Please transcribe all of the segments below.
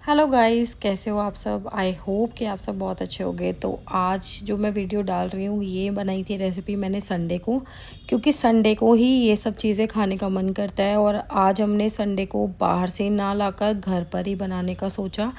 Hello guys, कैसे हो आप सब। आई होप कि आप सब बहुत अच्छे होंगे। तो आज जो मैं वीडियो डाल रही हूँ ये बनाई थी रेसिपी मैंने संडे को, क्योंकि संडे को ही ये सब चीज़ें खाने का मन करता है। और आज हमने संडे को बाहर से ना लाकर घर पर ही बनाने का सोचा।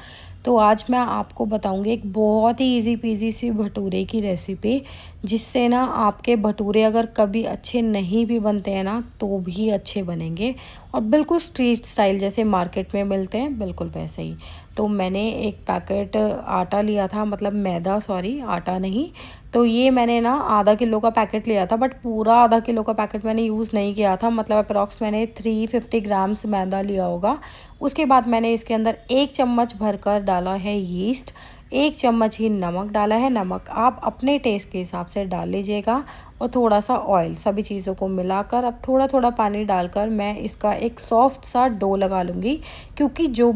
तो आज मैं आपको बताऊंगी एक बहुत ही इजी पीजी सी भटूरे की रेसिपी, जिससे ना आपके भटूरे अगर कभी अच्छे नहीं भी बनते हैं ना तो भी अच्छे बनेंगे, और बिल्कुल स्ट्रीट स्टाइल जैसे मार्केट में मिलते हैं बिल्कुल वैसे ही। तो मैंने एक पैकेट आटा लिया था, मतलब मैदा, सॉरी आटा नहीं। तो ये मैंने ना आधा किलो का पैकेट लिया था, बट पूरा आधा किलो का पैकेट मैंने यूज़ नहीं किया था, मतलब अप्रॉक्स मैंने 350 ग्राम्स मैदा लिया होगा। उसके बाद मैंने इसके अंदर 1 चम्मच भरकर डाला है यीस्ट, 1 चम्मच ही नमक डाला है। नमक आप अपने टेस्ट के हिसाब से डाल लीजिएगा, और थोड़ा सा ऑयल। सभी चीज़ों को मिलाकर अब थोड़ा थोड़ा पानी डालकर मैं इसका एक सॉफ्ट सा डो लगा लूँगी, क्योंकि जो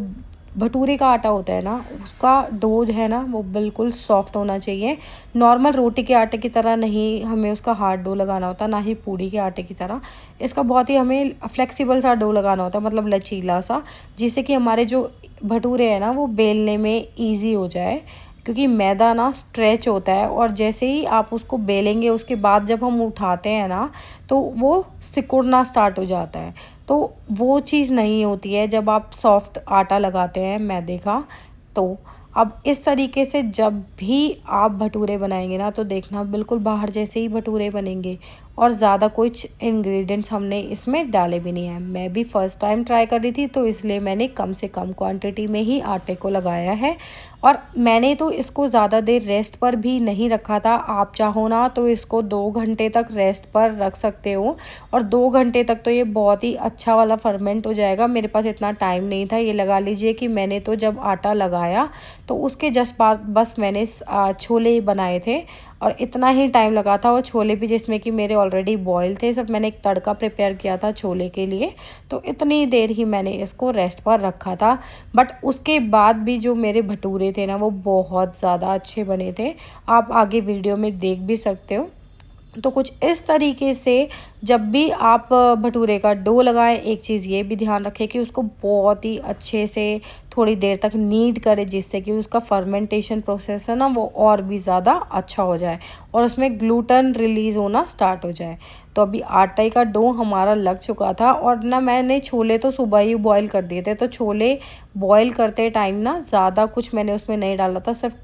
भटूरे का आटा होता है ना उसका डो जो है ना वो बिल्कुल सॉफ्ट होना चाहिए। नॉर्मल रोटी के आटे की तरह नहीं हमें उसका हार्ड डो लगाना होता, ना ही पूड़ी के आटे की तरह। इसका बहुत ही हमें फ्लेक्सिबल सा डो लगाना होता है, मतलब लचीला सा, जिससे कि हमारे जो भटूरे हैं ना वो बेलने में ईजी हो जाए। क्योंकि मैदा ना स्ट्रेच होता है, और जैसे ही आप उसको बेलेंगे उसके बाद जब हम उठाते हैं ना तो वो सिकुड़ना स्टार्ट हो जाता है। तो वो चीज़ नहीं होती है जब आप सॉफ्ट आटा लगाते हैं मैदे का। तो अब इस तरीके से जब भी आप भटूरे बनाएंगे ना तो देखना बिल्कुल बाहर जैसे ही भटूरे बनेंगे, और ज़्यादा कुछ इंग्रेडिएंट्स हमने इसमें डाले भी नहीं हैं। मैं भी फर्स्ट टाइम ट्राई कर रही थी, तो इसलिए मैंने कम से कम क्वांटिटी में ही आटे को लगाया है। और मैंने तो इसको ज़्यादा देर रेस्ट पर भी नहीं रखा था। आप चाहो ना तो इसको 2 घंटे तक रेस्ट पर रख सकते हो, और 2 घंटे तक तो ये बहुत ही अच्छा वाला फर्मेंट हो जाएगा। मेरे पास इतना टाइम नहीं था। ये लगा लीजिए कि मैंने तो जब आटा लगाया तो उसके जस्ट बाद बस मैंने छोले बनाए थे, और इतना ही टाइम लगा था। और छोले भी जिसमें कि मेरे ऑलरेडी बॉयल थे, सब मैंने एक तड़का प्रिपेयर किया था छोले के लिए। तो इतनी देर ही मैंने इसको रेस्ट पर रखा था। बट उसके बाद भी जो मेरे भटूरे थे ना वो बहुत ज़्यादा अच्छे बने थे। आप आगे वीडियो में देख भी सकते हो। तो कुछ इस तरीके से जब भी आप भटूरे का डो लगाएं, एक चीज़ ये भी ध्यान रखें कि उसको बहुत ही अच्छे से थोड़ी देर तक नीड करें, जिससे कि उसका फर्मेंटेशन प्रोसेस है ना वो और भी ज़्यादा अच्छा हो जाए, और उसमें ग्लूटन रिलीज़ होना स्टार्ट हो जाए। तो अभी आटे का डो हमारा लग चुका था, और ना मैंने छोले तो सुबह ही बॉईल कर दिए थे। तो छोले बॉईल करते टाइम ना ज़्यादा कुछ मैंने उसमें नहीं डाला था, सिर्फ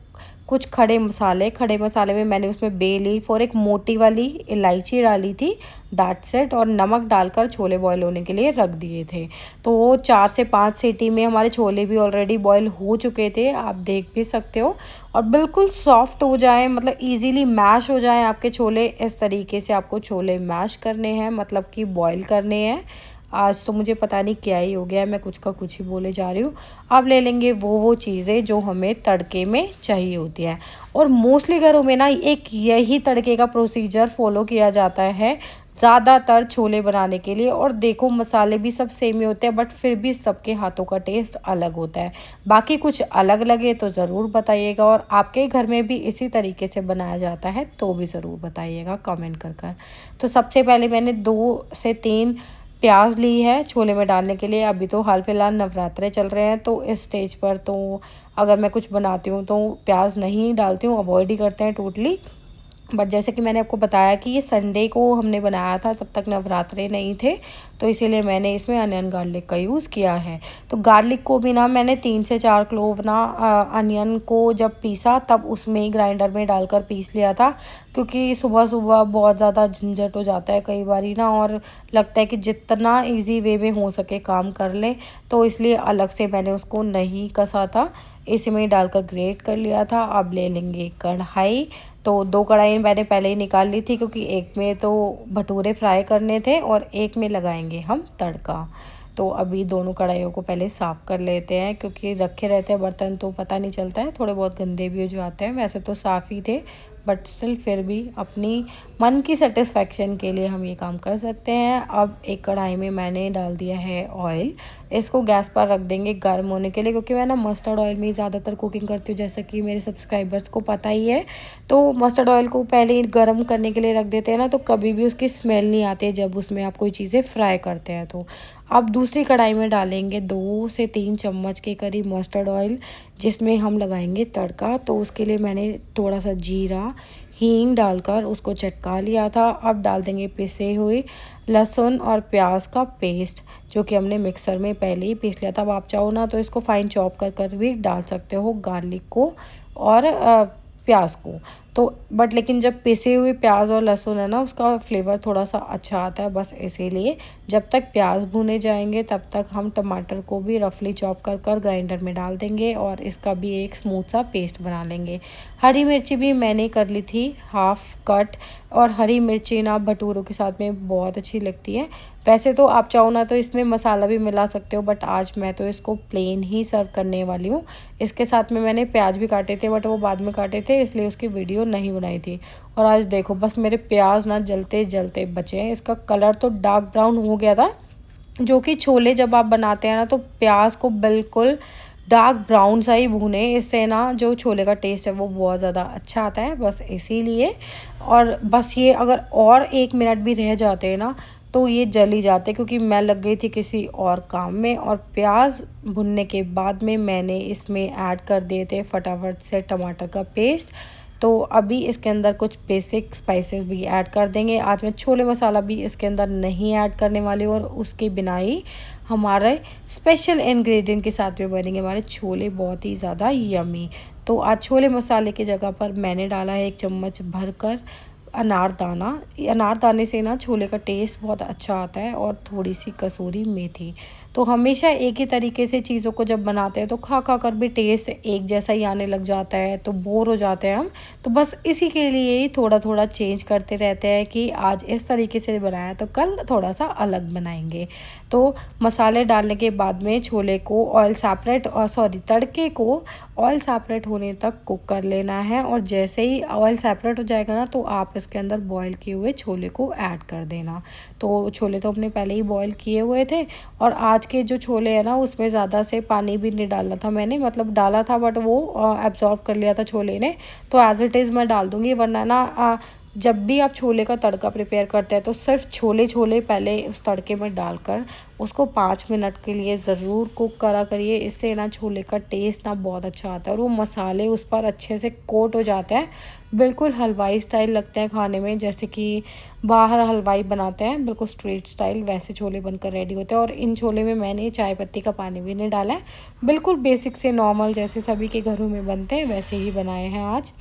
कुछ खड़े मसाले में मैंने उसमें बे लीफ और एक मोटी वाली इलायची डाली थी, दैट्स इट। और नमक डालकर छोले बॉईल होने के लिए रख दिए थे। तो वो 4 से 5 सीटी में हमारे छोले भी ऑलरेडी बॉईल हो चुके थे, आप देख भी सकते हो। और बिल्कुल सॉफ्ट हो जाए, मतलब इजीली मैश हो जाए आपके छोले। इस तरीके से आपको छोले मैश करने हैं, मतलब कि बॉईल करने हैं। आज तो मुझे पता नहीं क्या ही हो गया है, मैं कुछ का कुछ ही बोले जा रही हूँ। अब ले लेंगे वो चीज़ें जो हमें तड़के में चाहिए होती हैं। और मोस्टली घरों में ना एक यही तड़के का प्रोसीजर फॉलो किया जाता है ज़्यादातर छोले बनाने के लिए। और देखो मसाले भी सब सेम ही होते हैं, बट फिर भी सबके हाथों का टेस्ट अलग होता है। बाकी कुछ अलग लगे तो ज़रूर बताइएगा, और आपके घर में भी इसी तरीके से बनाया जाता है तो भी ज़रूर बताइएगा कमेंट कर। तो सबसे पहले मैंने 2 से 3 प्याज ली है छोले में डालने के लिए। अभी तो हाल फिलहाल नवरात्रे चल रहे हैं, तो इस स्टेज पर तो अगर मैं कुछ बनाती हूँ तो प्याज नहीं डालती हूँ, अवॉइड ही करते हैं टोटली। बट जैसे कि मैंने आपको बताया कि ये संडे को हमने बनाया था, तब तक नवरात्रे नहीं थे, तो इसीलिए मैंने इसमें अनियन गार्लिक का यूज़ किया है। तो गार्लिक को भी ना मैंने 3 से 4 क्लोव ना अनियन को जब पीसा तब उसमें ही ग्राइंडर में डालकर पीस लिया था, क्योंकि सुबह सुबह बहुत ज़्यादा झंझट हो जाता है कई बारी ना, और लगता है कि जितना ईजी वे में हो सके काम कर लें। तो इसलिए अलग से मैंने उसको नहीं कसा था, इसी में ही डालकर ग्रेट कर लिया था। अब ले लेंगे कढ़ाई। तो 2 कढ़ाई मैंने पहले ही निकाल ली थी, क्योंकि एक में तो भटूरे फ्राई करने थे और एक में लगाएंगे हम तड़का। तो अभी दोनों कढ़ाइयों को पहले साफ़ कर लेते हैं, क्योंकि रखे रहते हैं बर्तन तो पता नहीं चलता है, थोड़े बहुत गंदे भी हो जाते हैं। वैसे तो साफ़ ही थे, बट स्टिल फिर भी अपनी मन की सेटिस्फेक्शन के लिए हम ये काम कर सकते हैं। अब एक कढ़ाई में मैंने डाल दिया है ऑयल, इसको गैस पर रख देंगे गर्म होने के लिए, क्योंकि मैं ना मस्टर्ड ऑयल में ज़्यादातर कुकिंग करती हूँ, जैसा कि मेरे सब्सक्राइबर्स को पता ही है। तो मस्टर्ड ऑयल को पहले ही गर्म करने के लिए रख देते हैं ना, तो कभी भी उसकी स्मेल नहीं आती है जब उसमें आप कोई चीज़ें फ्राई करते हैं। तो अब दूसरी कढ़ाई में डालेंगे 2 से 3 चम्मच के करीब मस्टर्ड ऑयल, जिसमें हम लगाएंगे तड़का। तो उसके लिए मैंने थोड़ा सा जीरा हींग डालकर उसको चटका लिया था। अब डाल देंगे पिसे हुए लहसुन और प्याज का पेस्ट, जो कि हमने मिक्सर में पहले ही पीस लिया था। अब आप चाहो ना तो इसको फाइन चॉप कर भी डाल सकते हो, गार्लिक को और प्याज को। तो बट लेकिन जब पिसे हुए प्याज और लहसुन है ना, उसका फ्लेवर थोड़ा सा अच्छा आता है, बस इसीलिए जब तक प्याज भुने जाएंगे तब तक हम टमाटर को भी रफली चॉप कर ग्राइंडर में डाल देंगे और इसका भी एक स्मूथ सा पेस्ट बना लेंगे। हरी मिर्ची भी मैंने कर ली थी हाफ कट, और हरी मिर्ची ना भटूरों के साथ में बहुत अच्छी लगती है। वैसे तो आप चाहो ना तो इसमें मसाला भी मिला सकते हो, बट आज मैं तो इसको प्लेन ही सर्व करने वाली हूँ। इसके साथ में मैंने प्याज भी काटे थे, बट वो बाद में काटे थे, इसलिए उसकी वीडियो नहीं बनाई थी। और आज देखो बस मेरे प्याज ना जलते जलते बचे हैं। इसका कलर तो डार्क ब्राउन हो गया था, जो कि छोले जब आप बनाते हैं ना तो प्याज को बिल्कुल डार्क ब्राउन सा ही भूने, इससे ना जो छोले का टेस्ट है वो बहुत ज़्यादा अच्छा आता है, बस इसीलिए। और बस ये अगर और 1 मिनट भी रह जाते हैं ना तो ये जल ही जाते, क्योंकि मैं लग गई थी किसी और काम में। और प्याज भुनने के बाद में मैंने इसमें ऐड कर दिए थे फटाफट से टमाटर का पेस्ट। तो अभी इसके अंदर कुछ बेसिक स्पाइसेस भी ऐड कर देंगे। आज मैं छोले मसाला भी इसके अंदर नहीं ऐड करने वाली हूँ, और उसके बिना ही हमारे स्पेशल इंग्रेडिएंट के साथ में बनेंगे हमारे छोले बहुत ही ज़्यादा यमी। तो आज छोले मसाले की जगह पर मैंने डाला है 1 चम्मच भरकर अनारदाना। अनारदाने से ना छोले का टेस्ट बहुत अच्छा आता है, और थोड़ी सी कसूरी मेथी। तो हमेशा एक ही तरीके से चीज़ों को जब बनाते हैं तो खा खा कर भी टेस्ट एक जैसा ही आने लग जाता है, तो बोर हो जाते हैं हम। तो बस इसी के लिए ही थोड़ा थोड़ा चेंज करते रहते हैं कि आज इस तरीके से बनाया तो कल थोड़ा सा अलग बनाएंगे। तो मसाले डालने के बाद में छोले को ऑयल सेपरेट तड़के को ऑयल सेपरेट होने तक कुक कर लेना है, और जैसे ही ऑयल सेपरेट हो जाएगा ना तो आप इसके अंदर बॉईल किए हुए छोले को ऐड कर देना। तो छोले तो हमने पहले ही बॉईल किए हुए थे, और आज के जो छोले हैं ना उसमें ज़्यादा से पानी भी नहीं डाला था मैंने, मतलब डाला था बट वो एब्जॉर्ब कर लिया था छोले ने। तो एज़ इट इज़ मैं डाल दूँगी, वरना ना जब भी आप छोले का तड़का प्रिपेयर करते हैं तो सिर्फ छोले पहले उस तड़के में डालकर उसको 5 मिनट के लिए ज़रूर कुक करा करिए। इससे ना छोले का टेस्ट ना बहुत अच्छा आता है, और वो मसाले उस पर अच्छे से कोट हो जाते हैं। बिल्कुल हलवाई स्टाइल लगते हैं खाने में, जैसे कि बाहर हलवाई बनाते हैं बिल्कुल स्ट्रीट स्टाइल, वैसे छोले बनकर रेडी होते हैं। और इन छोले में मैंने चाय पत्ती का पानी भी नहीं डाला है, बिल्कुल बेसिक से नॉर्मल जैसे सभी के घरों में बनते हैं वैसे ही बनाए हैं आज।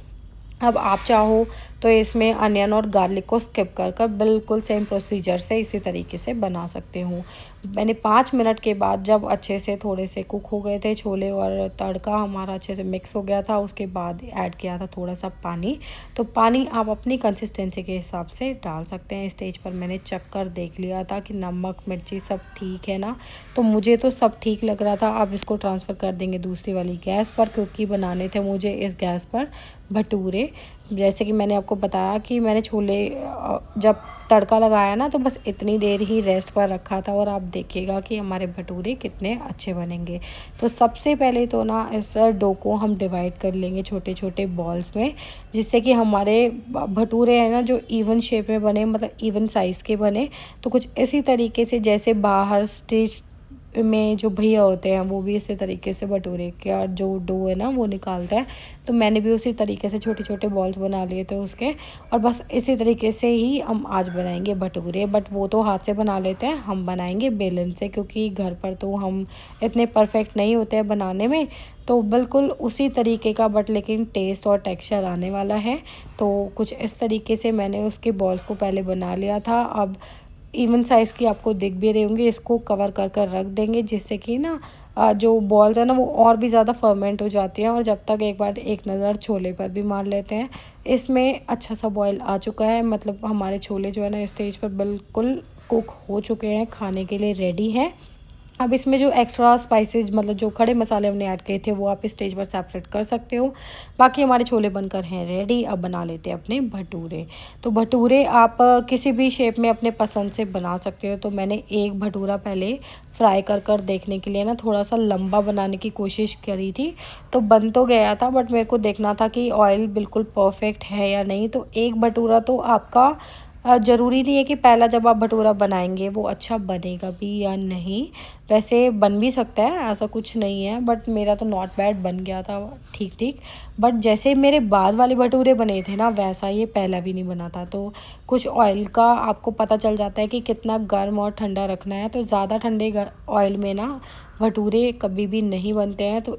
अब आप चाहो तो इसमें अनियन और गार्लिक को स्किप कर बिल्कुल सेम प्रोसीजर से इसी तरीके से बना सकते हूँ। मैंने 5 मिनट के बाद जब अच्छे से थोड़े से कुक हो गए थे छोले और तड़का हमारा अच्छे से मिक्स हो गया था, उसके बाद ऐड किया था थोड़ा सा पानी। तो पानी आप अपनी कंसिस्टेंसी के हिसाब से डाल सकते हैं। स्टेज पर मैंने चख कर देख लिया था कि नमक मिर्ची सब ठीक है ना, तो मुझे तो सब ठीक लग रहा था। अब इसको ट्रांसफ़र कर देंगे दूसरी वाली गैस पर, क्योंकि बनाने थे मुझे इस गैस पर भटूरे। जैसे कि मैंने आपको बताया कि मैंने छोले जब तड़का लगाया ना तो बस इतनी देर ही रेस्ट पर रखा था, और आप देखिएगा कि हमारे भटूरे कितने अच्छे बनेंगे। तो सबसे पहले तो ना इस डो को हम डिवाइड कर लेंगे छोटे छोटे बॉल्स में, जिससे कि हमारे भटूरे हैं ना जो इवन शेप में बने, मतलब इवन साइज़ के बने। तो कुछ इसी तरीके से जैसे बाहर स्ट्रीट में जो भैया होते हैं वो भी इसी तरीके से भटूरे का जो डो है ना वो निकालते हैं, तो मैंने भी उसी तरीके से छोटे छोटे बॉल्स बना लिए थे उसके। और बस इसी तरीके से ही हम आज बनाएंगे भटूरे, बट वो तो हाथ से बना लेते हैं, हम बनाएंगे बेलन से, क्योंकि घर पर तो हम इतने परफेक्ट नहीं होते हैं बनाने में। तो बिल्कुल उसी तरीके का बट लेकिन टेस्ट और टेक्सचर आने वाला है। तो कुछ इस तरीके से मैंने उसके बॉल्स को पहले बना लिया था। अब इवन साइज़ की आपको दिख भी रही होंगी, इसको कवर कर कर रख देंगे, जिससे कि ना जो बॉल्स है ना वो और भी ज़्यादा फर्मेंट हो जाती हैं। और जब तक एक बार एक नज़र छोले पर भी मार लेते हैं। इसमें अच्छा सा बॉयल आ चुका है, मतलब हमारे छोले जो है ना स्टेज पर बिल्कुल कुक हो चुके हैं, खाने के लिए रेडी हैं। अब इसमें जो एक्स्ट्रा स्पाइसेस मतलब जो खड़े मसाले हमने ऐड किए थे वो आप इस स्टेज पर सेपरेट कर सकते हो। बाकी हमारे छोले बनकर हैं रेडी। अब बना लेते हैं अपने भटूरे। तो भटूरे आप किसी भी शेप में अपने पसंद से बना सकते हो। तो मैंने एक भटूरा पहले फ्राई कर देखने के लिए ना थोड़ा सा लंबा बनाने की कोशिश करी थी। तो बन तो गया था बट मेरे को देखना था कि ऑयल बिल्कुल परफेक्ट है या नहीं। तो एक भटूरा तो आपका ज़रूरी नहीं है कि पहला जब आप भटूरा बनाएंगे वो अच्छा बनेगा भी या नहीं। वैसे बन भी सकता है, ऐसा कुछ नहीं है, बट मेरा तो नॉट बैड बन गया था, ठीक ठीक। बट जैसे मेरे बाद वाले भटूरे बने थे ना वैसा ये पहला भी नहीं बना था। तो कुछ ऑयल का आपको पता चल जाता है कि कितना गर्म और ठंडा रखना है। तो ज़्यादा ठंडे ऑयल में ना भटूरे कभी भी नहीं बनते हैं। तो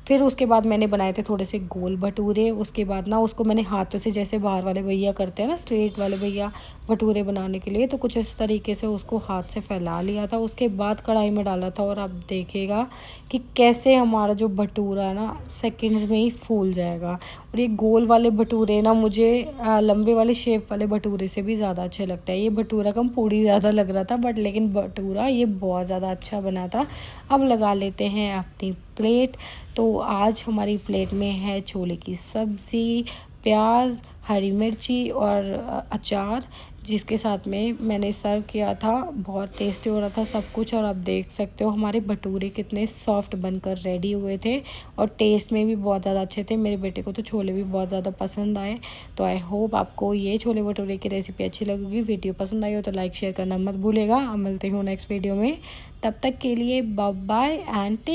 फिर उसके बाद मैंने बनाए थे थोड़े से गोल भटूरे। उसके बाद ना उसको मैंने हाथों से, जैसे बाहर वाले भैया करते हैं ना, स्ट्रीट वाले भैया भटूरे बनाने के लिए, तो कुछ इस तरीके से उसको हाथ से फैला लिया था। उसके बाद कढ़ाई में डाला था और आप देखिएगा कि कैसे हमारा जो भटूरा है ना सेकंड्स में ही फूल जाएगा। और ये गोल वाले भटूरे ना मुझे लंबे वाले शेप वाले भटूरे से भी ज़्यादा अच्छे लगते हैं। ये भटूरा कम पूड़ी ज़्यादा लग रहा था बट लेकिन भटूरा ये बहुत ज़्यादा अच्छा बना था। अब लगा लेते हैं अपनी प्लेट। तो आज हमारी प्लेट में है छोले की सब्ज़ी, प्याज, हरी मिर्ची और अचार, जिसके साथ में मैंने सर्व किया था। बहुत टेस्टी हो रहा था सब कुछ। और आप देख सकते हो हमारे भटूरे कितने सॉफ्ट बनकर रेडी हुए थे और टेस्ट में भी बहुत ज़्यादा अच्छे थे। मेरे बेटे को तो छोले भी बहुत ज़्यादा पसंद आए। तो आई होप आपको ये छोले भटूरे की रेसिपी अच्छी लगेगी। वीडियो पसंद आई हो तो लाइक शेयर करना मत भूलेगा। अब मिलते हो नेक्स्ट वीडियो में, तब तक के लिए बाय बाय एंड टेक